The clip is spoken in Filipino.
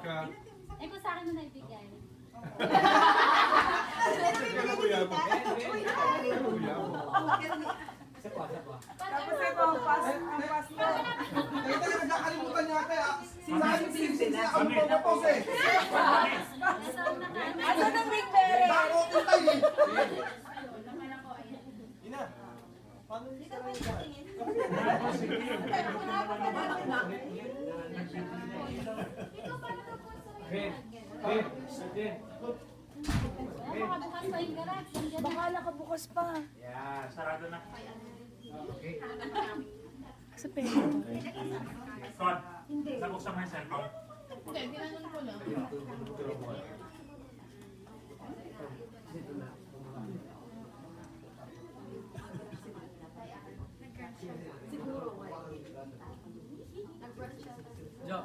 ka. Eh kung sa akin mo naibigay. Kaya kuya mo. Kuya mo. Isa pa. Tapos ito ang pasta. Kaya tayo nagkakalimutan niya ate. Sinabi yung sinisip niya ang pumapos eh. Asa ng ring berry? Dako ko tayo eh. Ina. Paano Hindi ka pwede patingin. Makabukas pa yung garage. Baka nakabukas pa. Yan, sarado na. Okay. Sa pera. Scott, nabuksan mo yung cellphone. Hindi, ginanon ko lang. Siguro. Jo,